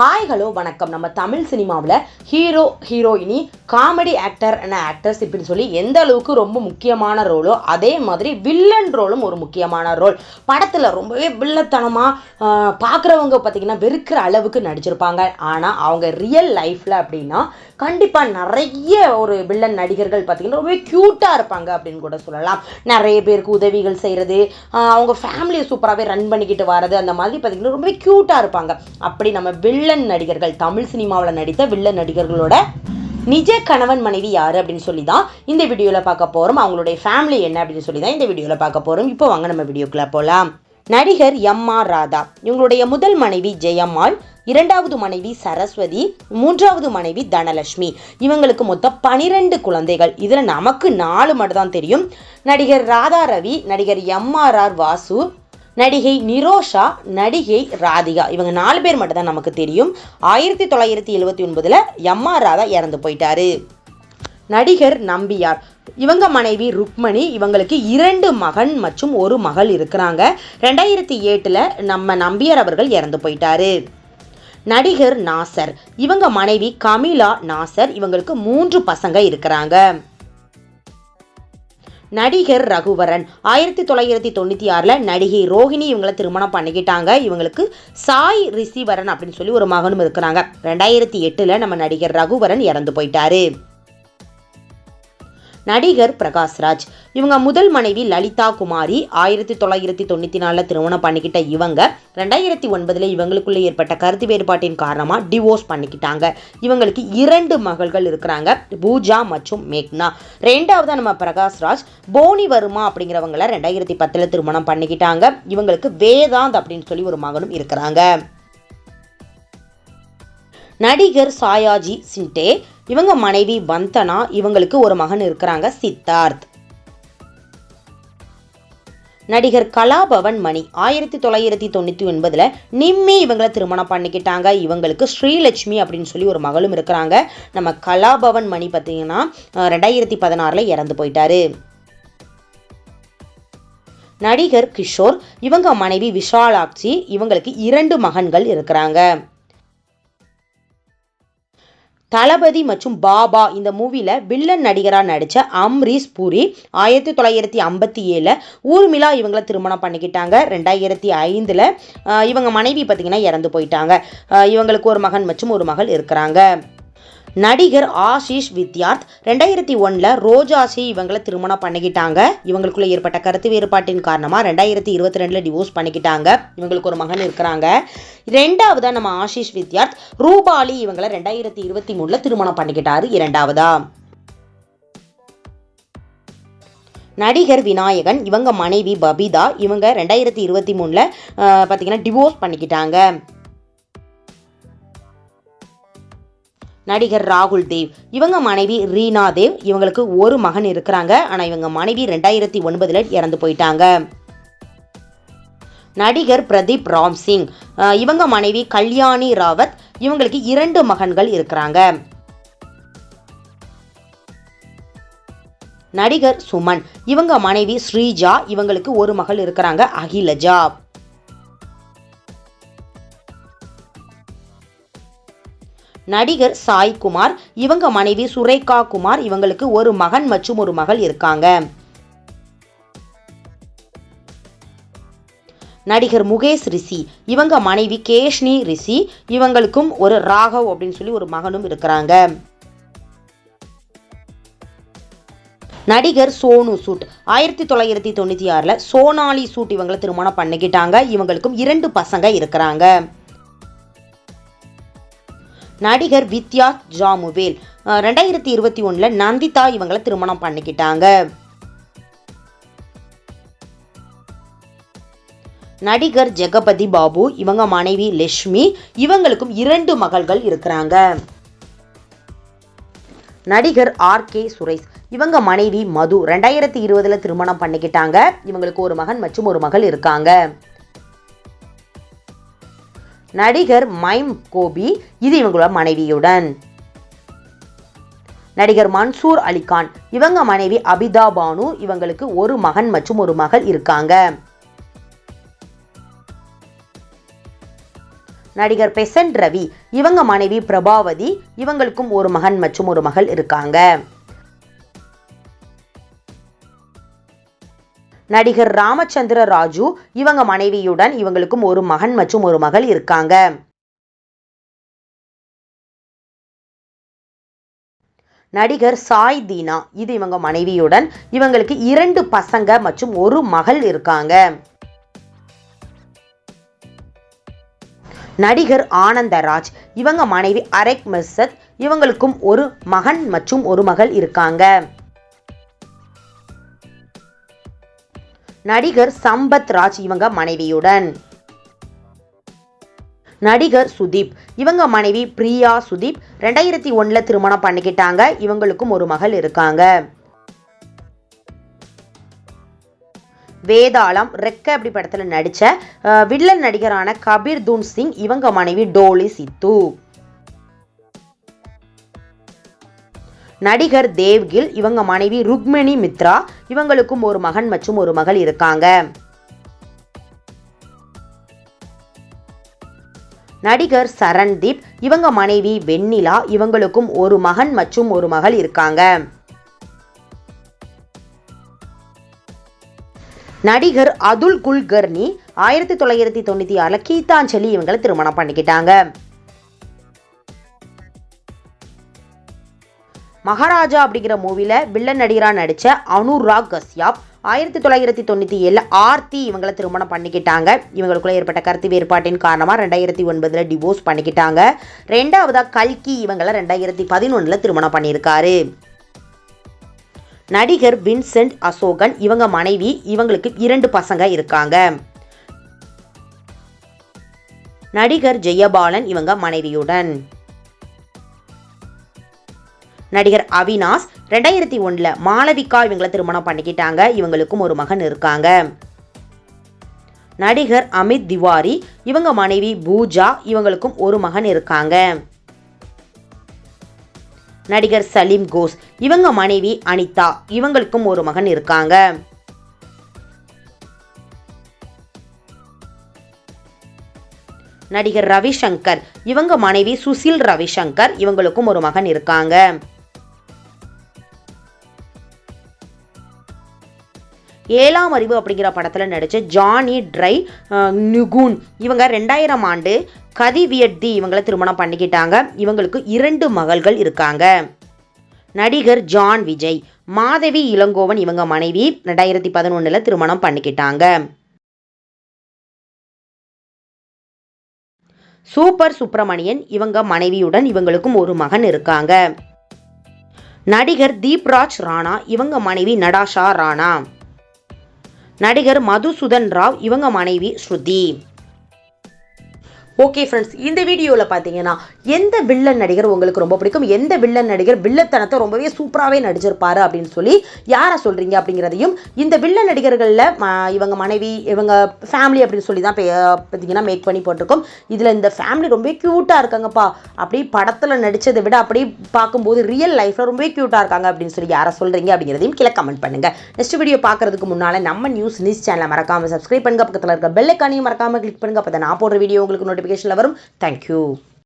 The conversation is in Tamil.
ஹாய் ஹலோ வணக்கம். நம்ம தமிழ் சினிமாவில் ஹீரோ ஹீரோயினி காமெடி ஆக்டர் அண்ட் ஆக்டர்ஸ் இப்படின்னு சொல்லி எந்த அளவுக்கு ரொம்ப முக்கியமான ரோலோ அதே மாதிரி வில்லன் ரோலும் ஒரு முக்கியமான ரோல். படத்தில் ரொம்பவே வில்லத்தனமாக பார்க்குறவங்க பார்த்திங்கன்னா வெறுக்கிற அளவுக்கு நடிச்சிருப்பாங்க. ஆனால் அவங்க ரியல் லைஃப்பில் அப்படின்னா கண்டிப்பாக நிறைய ஒரு வில்லன் நடிகர்கள் பார்த்திங்கன்னா ரொம்பவே க்யூட்டாக இருப்பாங்க அப்படின்னு கூட சொல்லலாம். நிறைய பேருக்கு உதவிகள் செய்கிறது, அவங்க ஃபேமிலியை சூப்பராகவே ரன் பண்ணிக்கிட்டு வர்றது, அந்த மாதிரி பார்த்திங்கன்னா ரொம்பவே க்யூட்டாக இருப்பாங்க. அப்படி நம்ம வில்லன் நடிகர்கள், தமிழ் சினிமாவில் நடித்த வில்லன் நடிகர்களோட நிஜ கணவன் மனைவி யாரு அப்படின்னு சொல்லி தான் இந்த வீடியோவில் பார்க்க போகிறோம். அவங்களுடைய ஃபேமிலி என்ன அப்படின்னு சொல்லி தான் இந்த வீடியோவில் பார்க்க போகிறோம். இப்போ வாங்க நம்ம வீடியோக்குள்ள போகலாம். நடிகர் எம்.ஆர். ராதா, இவங்களுடைய முதல் மனைவி ஜெயம்மாள், இரண்டாவது மனைவி சரஸ்வதி, மூன்றாவது மனைவி தனலட்சுமி. இவங்களுக்கு மொத்தம் 12 குழந்தைகள். இதில் நமக்கு 4 மட்டும் தான் தெரியும். நடிகர் ராதா ரவி, நடிகர் எம்.ஆர். வாசு, நடிகை நிரோஷா, நடிகை ராதிகா. இவங்க 4 பேர் மட்டும் தான் நமக்கு தெரியும். 1979 எம்.ஆர். ராதா இறந்து போயிட்டாரு. நடிகர் நம்பியார், இவங்க மனைவி ருக்மணி, இவங்களுக்கு 2 மகன் மற்றும் 1 மகள் இருக்கிறாங்க. 2008 நம்ம நம்பியார் அவர்கள் இறந்து போயிட்டாரு. நடிகர் நாசர், இவங்க மனைவி கமிலா நாசர், இவங்களுக்கு 3 பசங்க இருக்கிறாங்க. நடிகர் ரகுவரன், 1996 நடிகை ரோஹிணி இவங்களை திருமணம் பண்ணிக்கிட்டாங்க. இவங்களுக்கு சாய் ரிஷிவரன் அப்படின்னு சொல்லி ஒரு மகனும் இருக்கிறாங்க. 2008 நம்ம நடிகர் ரகுவரன் இறந்து போயிட்டாரு. நடிகர் பிரகாஷ்ராஜ், இவங்க முதல் மனைவி லலிதா குமாரி, 1994 திருமணம் பண்ணிக்கிட்ட இவங்க 2009 இவங்களுக்குள்ள ஏற்பட்ட கருத்து வேறுபாட்டின் காரணமாக டிவோர்ஸ் பண்ணிக்கிட்டாங்க. இவங்களுக்கு 2 மகள்கள் இருக்கிறாங்க, பூஜா மற்றும் மேக்னா. 2வது நம்ம பிரகாஷ்ராஜ் போனி வர்மா அப்படிங்கிறவங்கள 2010 திருமணம் பண்ணிக்கிட்டாங்க. இவங்களுக்கு வேதாந்த் அப்படின்னு சொல்லி ஒரு மகனும் இருக்கிறாங்க. நடிகர் சாயாஜி சிண்டே, இவங்க மனைவி வந்தனா, இவங்களுக்கு ஒரு மகன் இருக்கிறாங்க, சித்தார்த். நடிகர் கலாபவன் மணி, 1999 நிம்மி இவங்களை திருமணம் பண்ணிக்கிட்டாங்க. இவங்களுக்கு ஸ்ரீலட்சுமி அப்படின்னு சொல்லி ஒரு மகளும் இருக்கிறாங்க. நம்ம கலாபவன் மணி பார்த்தீங்கன்னா 2016 இறந்து போயிட்டாரு. நடிகர் கிஷோர், இவங்க மனைவி விஷாலாட்சி, இவங்களுக்கு 2 மகன்கள் இருக்கிறாங்க. தளபதி மற்றும் பாபா இந்த மூவில வில்லன் நடிகராக நடித்த அம்ரீஷ் பூரி, 1957 ஊர்மிளா இவங்களை திருமணம் பண்ணிக்கிட்டாங்க. 2005 இவங்க மனைவி பார்த்தீங்கன்னா இறந்து போயிட்டாங்க. இவங்களுக்கு ஒரு மகன் மற்றும் ஒரு மகள் இருக்கிறாங்க. நடிகர் ஆஷிஷ் வித்யார்த், 2001 ரோஜாசி இவங்களை திருமணம் பண்ணிக்கிட்டாங்க. இவங்களுக்குள்ள ஏற்பட்ட கருத்து வேறுபாட்டின் காரணமாக 2022 டிவோர்ஸ் பண்ணிக்கிட்டாங்க. இவங்களுக்கு ஒரு மகன் இருக்கிறாங்க. 2வது நம்ம ஆஷிஷ் வித்யார்த் ரூபாலி இவங்களை 2023 திருமணம் பண்ணிக்கிட்டாரு. 2வதா நடிகர் விநாயகன், இவங்க மனைவி பபிதா, இவங்க 2023 பார்த்தீங்கன்னா டிவோர்ஸ் பண்ணிக்கிட்டாங்க. நடிகர் ராகுல் தேவ், இவங்க மனைவி ரீனா தேவ், இவங்களுக்கு ஒரு மகன் இருக்கிறாங்க. ஆனால் இவங்க மனைவி 2009 இறந்து போயிட்டாங்க. நடிகர் பிரதீப் ராம்சிங், இவங்க மனைவி கல்யாணி ராவத், இவங்களுக்கு 2 மகன்கள் இருக்கிறாங்க. நடிகர் சுமன், இவங்க மனைவி ஸ்ரீஜா, இவங்களுக்கு ஒரு மகள் இருக்கிறாங்க, அகிலஜா. நடிகர் சாய் குமார், இவங்க மனைவி சுரேகா குமார், இவங்களுக்கு ஒரு மகன் மற்றும் ஒரு மகள் இருக்காங்க. நடிகர் முகேஷ் ரிஷி, இவங்க மனைவி கேஷ்னி ரிஷி, இவங்களுக்கும் ஒரு ராகவ் அப்படின்னு சொல்லி ஒரு மகனும் இருக்கிறாங்க. நடிகர் சோனு சூட், 1996 சோனாலி சூட் இவங்களை திருமணம் பண்ணிக்கிட்டாங்க. இவங்களுக்கும் 2 பசங்க இருக்கிறாங்க. நடிகர் வித்யா ஜாமுவேல், 2021 நந்திதா இவங்களை திருமணம் பண்ணிக்கிட்டாங்க. நடிகர் ஜெகபதி பாபு, இவங்க மனைவி லட்சுமி, இவங்களுக்கும் 2 மகள்கள் இருக்கிறாங்க. நடிகர் ஆர்.கே. சுரேஷ், இவங்க மனைவி மது, 2020 திருமணம் பண்ணிக்கிட்டாங்க. இவங்களுக்கு ஒரு மகன் மற்றும் ஒரு மகள் இருக்காங்க. நடிகர் மைம் கோபி, இது இவங்களோட மனைவியுடன். நடிகர் மன்சூர் அலிகான், இவங்க மனைவி அபிதா பானு, இவங்களுக்கு ஒரு மகன் மற்றும் ஒரு மகள் இருக்காங்க. நடிகர் பெசன்ட் ரவி, இவங்க மனைவி பிரபாவதி, இவங்களுக்கும் ஒரு மகன் மற்றும் ஒரு மகள் இருக்காங்க. நடிகர் ராமச்சந்திர ராஜு, இவங்க மனைவியுடன் இவங்களுக்கும் ஒரு மகன் மற்றும் ஒரு மகள் இருக்காங்க. நடிகர் சாய் தீனா, இது இவங்க மனைவியுடன் இவங்களுக்கு 2 பசங்க மற்றும் ஒரு மகள் இருக்காங்க. நடிகர் ஆனந்தராஜ், இவங்க மனைவி அரேக் மிர்சத், இவங்களுக்கும் ஒரு மகன் மற்றும் ஒரு மகள் இருக்காங்க. நடிகர் சம்பத் ராஜ், இவங்க மனைவியுடன். நடிகர் சுதீப், இவங்க மனைவி பிரியா சுதீப் 2001 திருமணம் பண்ணிக்கிட்டாங்க. இவங்களுக்கும் ஒரு மகள் இருக்காங்க. வேதாளம் ரெக்க அப்படி படத்துல நடிச்ச வில்லன் நடிகரான கபீர் துன் சிங், இவங்க மனைவி டோலி சித்து. நடிகர் தேவ்கில், இவங்க மனைவி ருக்மிணி மித்ரா, இவங்களுக்கும் ஒரு மகன் மற்றும் ஒரு மகள் இருக்காங்க. நடிகர் சரண்தீப், இவங்க மனைவி வெண்ணிலா, இவங்களுக்கும் ஒரு மகன் மற்றும் ஒரு மகள் இருக்காங்க. நடிகர் அதுல் குல்கர்னி 1996 கீதாஞ்சலி இவங்களை திருமணம் பண்ணிக்கிட்டாங்க. மகாராஜா அப்படிங்கிற மூவில வில்லன் நடிகராக நடிச்ச அனுராக் கஸ்யாப் 1997 ஆர்த்தி இவங்களை திருமணம் பண்ணிக்கிட்டாங்க. இவங்களுக்குள்ள ஏற்பட்ட கருத்து வேறுபாட்டின் காரணமா 2009 டிவோர்ஸ் பண்ணிக்கிட்டாங்க. 2வதா கல்கி இவங்களை 2011 திருமணம் பண்ணியிருக்காரு. நடிகர் வின்சென்ட் அசோகன், இவங்க மனைவி, இவங்களுக்கு 2 பசங்க இருக்காங்க. நடிகர் ஜெயபாலன், இவங்க மனைவியுடன். நடிகர் அவினாஷ் 2001 மாளவிகா இவங்களை திருமணம் பண்ணிக்கிட்டாங்க. இவங்களுக்கும் ஒரு மகன் இருக்காங்க. நடிகர் அமித் திவாரி, இவங்க மனைவி பூஜா, இவங்களுக்கும் ஒரு மகன் இருக்காங்க. நடிகர் சலீம் கோஸ், இவங்க மனைவி அனிதா, இவங்களுக்கும் ஒரு மகன் இருக்காங்க. நடிகர் ரவிசங்கர், இவங்க மனைவி சுசில் ரவிசங்கர், இவங்களுக்கும் ஒரு மகன் இருக்காங்க. ஏழாம் அறிவு அப்படிங்கிற படத்தில் நடித்த ஜானி ட்ரை நுகூன், இவங்க 2000 ஆண்டு கதிவியட்தி இவங்களை திருமணம் பண்ணிக்கிட்டாங்க. இவங்களுக்கு 2 மகள்கள் இருக்காங்க. நடிகர் ஜான் விஜய், மாதவி இளங்கோவன், இவங்க மனைவி 2011 திருமணம் பண்ணிக்கிட்டாங்க. சூப்பர் சுப்பிரமணியன், இவங்க மனைவியுடன் இவங்களுக்கும் ஒரு மகன் இருக்காங்க. நடிகர் தீப்ராஜ் ராணா, இவங்க மனைவி நடாஷா ராணா. நடிகர் மதுசூதன் ராவ், இவங்க மனைவி ஸ்ருதி. ஓகே ஃப்ரெண்ட்ஸ், இந்த வீடியோவில் பார்த்தீங்கன்னா எந்த வில்லன் நடிகர் உங்களுக்கு ரொம்ப பிடிக்கும், எந்த வில்லன் நடிகர் வில்லத்தனத்தை ரொம்பவே சூப்பராகவே நடிச்சிருப்பாரு அப்படின்னு சொல்லி யாரை சொல்கிறீங்க அப்படிங்கிறதையும், இந்த வில்லன் நடிகர்களில் இவங்க மனைவி, இவங்க ஃபேமிலி அப்படின்னு சொல்லி தான் பார்த்தீங்கன்னா மேக் பண்ணி போட்டிருக்கோம். இதில் இந்த ஃபேமிலி ரொம்ப க்யூட்டாக இருக்காங்கப்பா, அப்படி படத்தில் நடித்ததை விட அப்படி பார்க்கும்போது ரியல் லைஃப்பில் ரொம்ப க்யூட்டாக இருக்காங்க அப்படின்னு சொல்லி யாரை சொல்கிறீங்க அப்படிங்கிறதையும் கீழே கமெண்ட் பண்ணுங்கள். நெக்ஸ்ட் வீடியோ பார்க்குறதுக்கு முன்னால் நம்ம நியூஸ் சேனலை மறக்காமல் சப்ஸ்கிரைப் பண்ணுங்கள், பக்கத்தில் இருக்க பெல் ஐக்கானையும் மறக்காமல் கிளிக் பண்ணுங்கள். அப்போ நான் போடுற வீடியோ உங்களுக்கு நோட்டிஃபிகேஷனில் வரும். தேங்க்யூ.